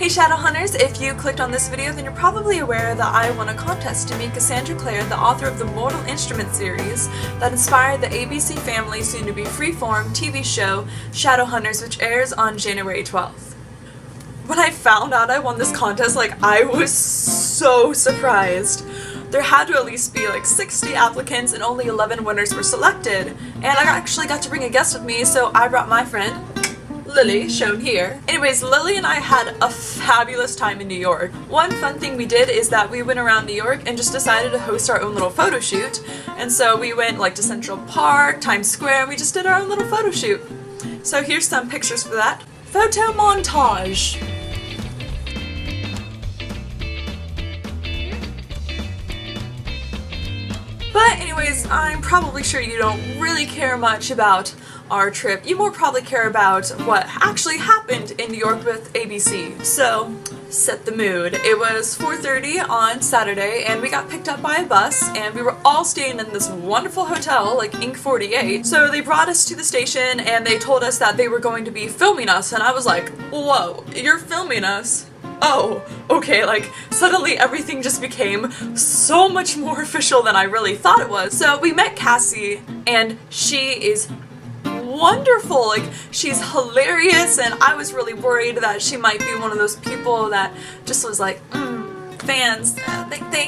Hey Shadowhunters, if you clicked on this video then you're probably aware that I won a contest to meet Cassandra Clare, the author of the Mortal Instrument series that inspired the ABC Family soon-to-be Freeform TV show Shadowhunters, which airs on January 12th. When I found out I won this contest, I was so surprised. There had to at least be 60 applicants and only 11 winners were selected. And I actually got to bring a guest with me, so I brought my friend, Lily, shown here. Anyways, Lily and I had a fabulous time in New York. One fun thing we did is that we went around New York and just decided to host our own little photo shoot. And so we went to Central Park, Times Square, and we just did our own little photo shoot. So here's some pictures for that. Photo montage. But anyways, I'm probably sure you don't really care much about our trip. You more probably care about what actually happened in New York with ABC. So, set the mood. It was 4:30 on Saturday and we got picked up by a bus and we were all staying in this wonderful hotel, Inc. 48. So they brought us to the station and they told us that they were going to be filming us and I was like, whoa, you're filming us? Oh, okay, suddenly everything just became so much more official than I really thought it was. So we met Cassie, and she is wonderful. She's hilarious, and I was really worried that she might be one of those people that just was fans,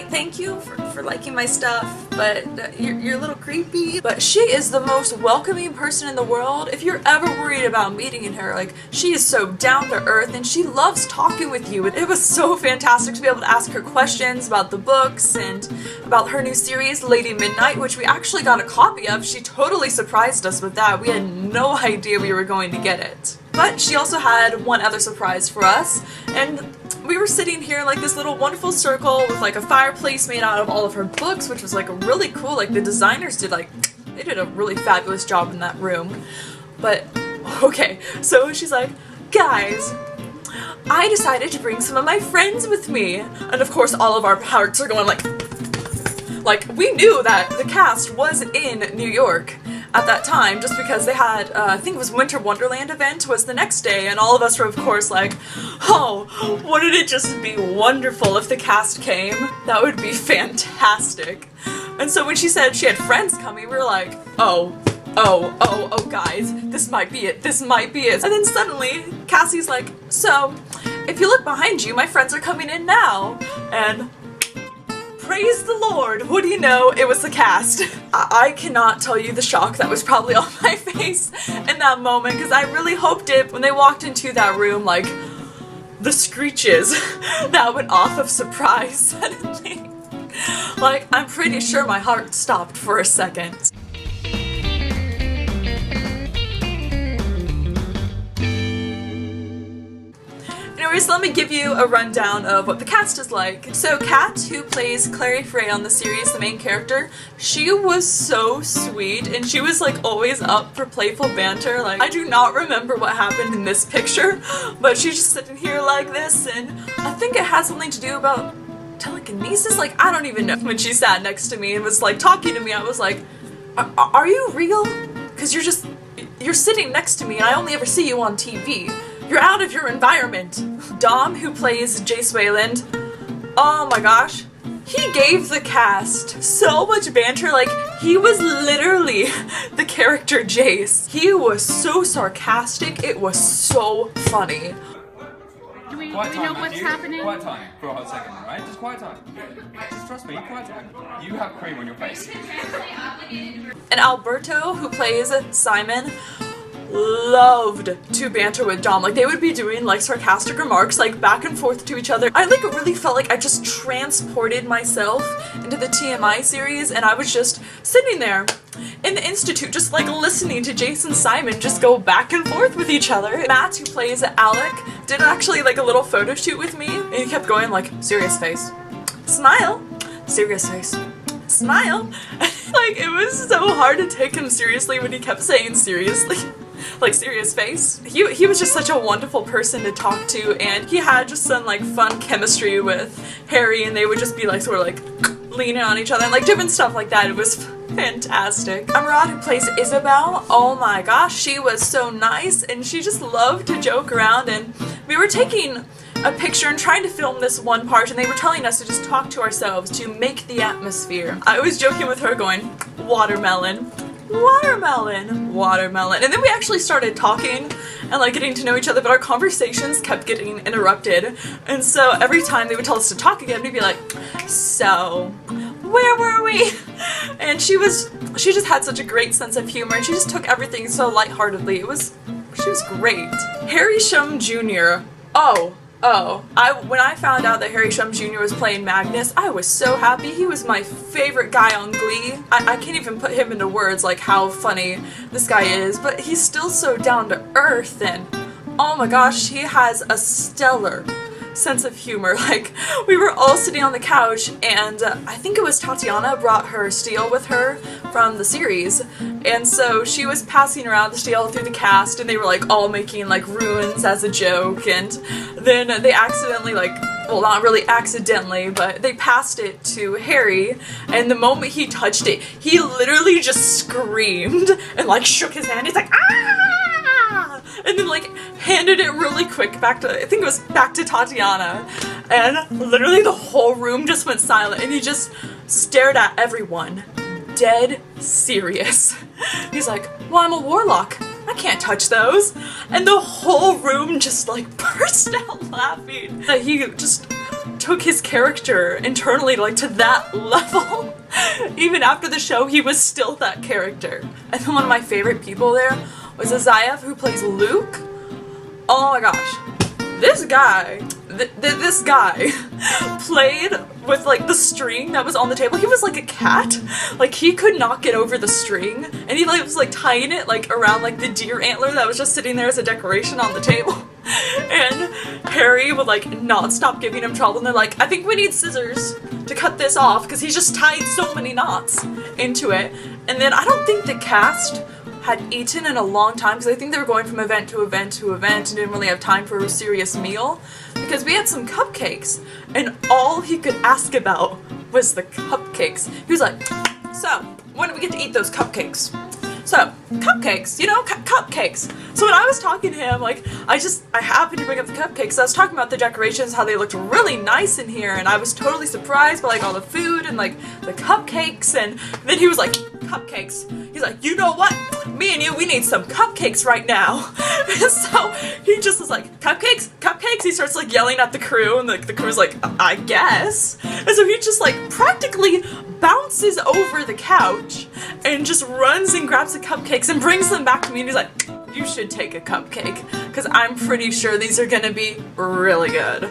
thank you for liking my stuff, but you're a little creepy. But she is the most welcoming person in the world. If you're ever worried about meeting her, she is so down to earth and she loves talking with you. It was so fantastic to be able to ask her questions about the books and about her new series, Lady Midnight, which we actually got a copy of. She totally surprised us with that. We had no idea we were going to get it. But she also had one other surprise for us, and we were sitting here in this little wonderful circle with a fireplace made out of all of her books, which was really cool. The designers did they did a really fabulous job in that room. But okay, so she's like, guys, I decided to bring some of my friends with me. And of course all of our hearts are going we knew that the cast was in New York at that time, just because they had, I think it was Winter Wonderland event was the next day, and all of us were of course oh, wouldn't it just be wonderful if the cast came? That would be fantastic. And so when she said she had friends coming, we were like, oh guys, this might be it, this might be it. And then suddenly, Cassie's like, so, if you look behind you, my friends are coming in now. And praise the Lord! What do you know? It was the cast. I cannot tell you the shock that was probably on my face in that moment, because I really hoped it when they walked into that room, the screeches that went off of surprise suddenly. I'm pretty sure my heart stopped for a second. Anyways, let me give you a rundown of what the cast is like. So Kat, who plays Clary Frey on the series, the main character, she was so sweet and she was always up for playful banter. I do not remember what happened in this picture, but she's just sitting here like this, and I think it had something to do about telekinesis. I don't even know. When she sat next to me and was talking to me, I was like, are you real? Because you're sitting next to me and I only ever see you on TV. You're out of your environment. Dom, who plays Jace Wayland, oh my gosh, he gave the cast so much banter. He was literally the character Jace. He was so sarcastic, it was so funny. Do we know what's happening? Quiet time for a hot second, right? Just quiet time. Just trust me, quiet time. You have cream on your face. And Alberto, who plays Simon, loved to banter with Dom. They would be doing sarcastic remarks back and forth to each other. I really felt I just transported myself into the TMI series, and I was just sitting there in the institute just listening to Jace and Simon just go back and forth with each other. Matt, who plays Alec, did actually a little photo shoot with me, and he kept going serious face, smile, serious face, smile. It was so hard to take him seriously when he kept saying seriously. Serious face. He was just such a wonderful person to talk to, and he had just some fun chemistry with Harry, and they would just be sort of leaning on each other and different stuff like that. It was fantastic. Amrad, who plays Isabel, oh my gosh, she was so nice and she just loved to joke around, and we were taking a picture and trying to film this one part, and they were telling us to just talk to ourselves to make the atmosphere. I was joking with her going, watermelon, watermelon, watermelon. And then we actually started talking and like getting to know each other, but our conversations kept getting interrupted. And so every time they would tell us to talk again, we'd be like, so where were we? And she just had such a great sense of humor, and she just took everything so lightheartedly. She was great. Harry Shum Jr. When I found out that Harry Shum Jr. was playing Magnus, I was so happy. He was my favorite guy on Glee. I can't even put him into words like how funny this guy is, but he's still so down to earth, and oh my gosh, he has a stellar sense of humor. Like, we were all sitting on the couch, and I think it was Tatiana brought her steel with her from the series, and so she was passing around the steel through the cast, and they were like all making like runes as a joke, and then they accidentally, like, well, not really accidentally, but they passed it to Harry, and the moment he touched it, he literally just screamed and like shook his hand. He's like, ah! And then like handed it really quick back to, I think it was back to Tatiana, and literally the whole room just went silent, and he just stared at everyone, dead serious. He's like, well, I'm a warlock, I can't touch those. And the whole room just like burst out laughing. That he just took his character internally like to that level. Even after the show, he was still that character. And then one of my favorite people there was Azayev, who plays Luke. Oh my gosh, this guy, this guy played with like the string that was on the table. He was like a cat. Like, he could not get over the string, and he like was like tying it like around like the deer antler that was just sitting there as a decoration on the table. And Harry would like not stop giving him trouble, and they're like, I think we need scissors to cut this off because he's just tied so many knots into it. And then I don't think the cast had eaten in a long time, because I think they were going from event to event to event and didn't really have time for a serious meal, because we had some cupcakes, and all he could ask about was the cupcakes. He was like, so when do we get to eat those cupcakes? So, cupcakes, you know, cupcakes. So when I was talking to him, like, I happened to bring up the cupcakes. I was talking about the decorations, how they looked really nice in here, and I was totally surprised by, like, all the food and, like, the cupcakes, and then he was like, cupcakes. He's like, you know what? Me and you, we need some cupcakes right now. And so he just was like, cupcakes? Cupcakes? He starts, like, yelling at the crew, and, like, the crew's like, I guess. And so he just, like, practically bounces over the couch and just runs and grabs the cupcakes and brings them back to me, and he's like, you should take a cupcake, because I'm pretty sure these are gonna be really good.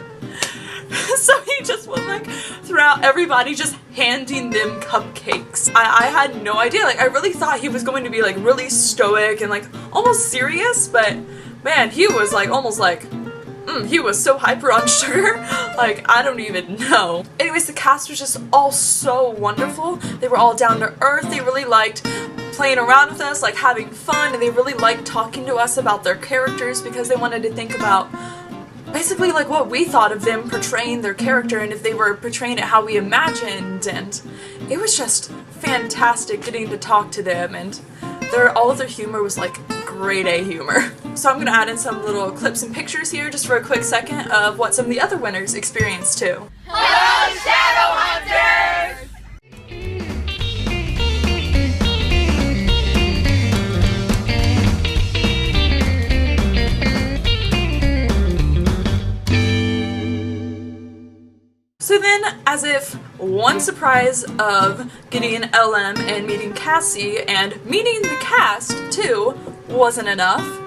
So he just went like throughout everybody, just handing them cupcakes. I had no idea. Like, I really thought he was going to be like really stoic and like almost serious, but man, he was like almost like he was so hyper on sugar, like, I don't even know. Anyways, the cast was just all so wonderful. They were all down to earth. They really liked playing around with us, like having fun, and they really liked talking to us about their characters, because they wanted to think about basically like what we thought of them portraying their character, and if they were portraying it how we imagined, and it was just fantastic getting to talk to them, and all of their humor was like grade A humor. So I'm gonna add in some little clips and pictures here just for a quick second of what some of the other winners experienced too. Hello, Shadowhunters! So then, as if one surprise of getting LM and meeting Cassie and meeting the cast too wasn't enough,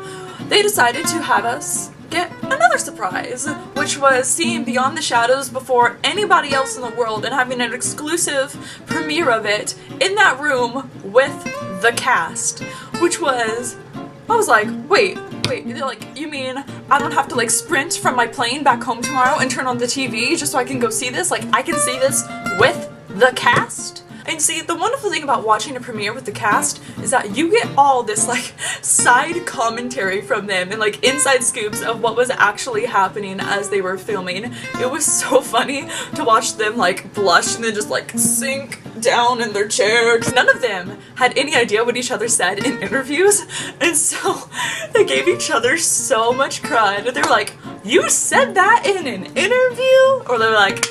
they decided to have us get another surprise, which was seeing Beyond the Shadows before anybody else in the world and having an exclusive premiere of it in that room with the cast, which was, I was like, wait, they're like, you mean I don't have to like sprint from my plane back home tomorrow and turn on the TV just so I can go see this? Like, I can see this with the cast? And see, the wonderful thing about watching a premiere with the cast is that you get all this like side commentary from them and like inside scoops of what was actually happening as they were filming. It was so funny to watch them like blush and then just like sink down in their chair. None of them had any idea what each other said in interviews, and so they gave each other so much crud. They were like, you said that in an interview? Or they're like,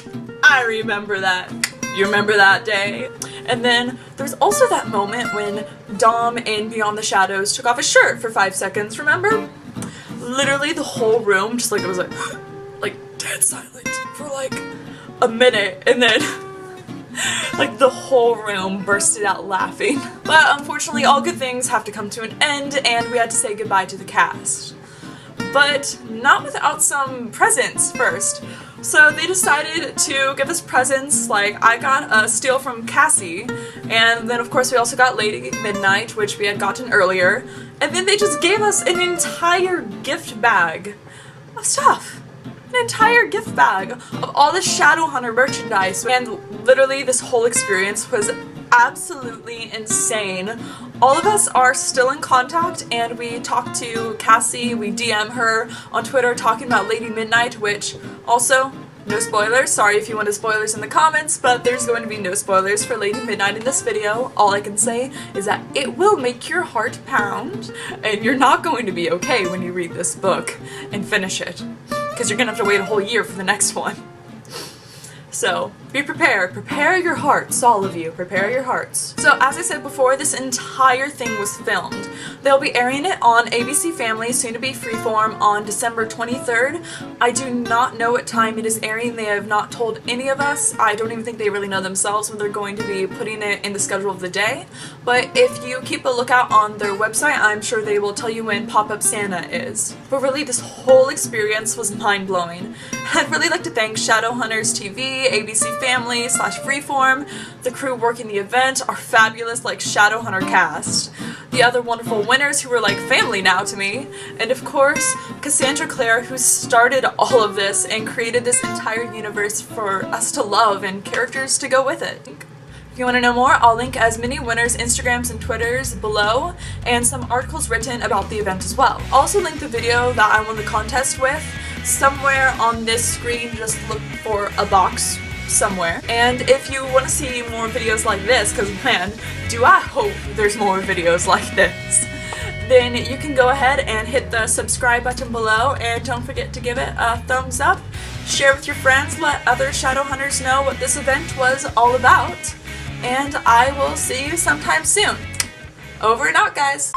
I remember that. You remember that day? And then there's also that moment when Dom in Beyond the Shadows took off his shirt for 5 seconds, remember? Literally the whole room just like, it was like dead silent for like a minute, and then like the whole room bursted out laughing. But unfortunately all good things have to come to an end, and we had to say goodbye to the cast. But not without some presents first. So they decided to give us presents. Like, I got a steal from Cassie, and then of course we also got Lady Midnight, which we had gotten earlier, and then they just gave us an entire gift bag of stuff. An entire gift bag of all the Shadowhunter merchandise, and literally this whole experience was absolutely insane. All of us are still in contact, and we talk to Cassie, we DM her on Twitter talking about Lady Midnight, which also, no spoilers, sorry if you wanted spoilers in the comments, but there's going to be no spoilers for Lady Midnight in this video. All I can say is that it will make your heart pound, and you're not going to be okay when you read this book and finish it, because you're gonna have to wait a whole year for the next one. So, be prepared. Prepare your hearts, all of you. Prepare your hearts. So, as I said before, this entire thing was filmed. They'll be airing it on ABC Family, soon to be Freeform, on December 23rd. I do not know what time it is airing. They have not told any of us. I don't even think they really know themselves when they're going to be putting it in the schedule of the day. But if you keep a lookout on their website, I'm sure they will tell you when Pop Up Santa is. But really, this whole experience was mind-blowing. I'd really like to thank Shadowhunters TV, ABC Family / Freeform, the crew working the event, our fabulous Shadowhunter cast, the other wonderful winners who were like family now to me, and of course Cassandra Clare, who started all of this and created this entire universe for us to love and characters to go with it. If you want to know more, I'll link as many winners' Instagrams and Twitters below, and some articles written about the event as well. I'll also link the video that I won the contest with somewhere on this screen. Just look for a box somewhere. And if you want to see more videos like this, because man, do I hope there's more videos like this, then you can go ahead and hit the subscribe button below, and don't forget to give it a thumbs up, share with your friends, let other Shadowhunters know what this event was all about, and I will see you sometime soon. Over and out, guys!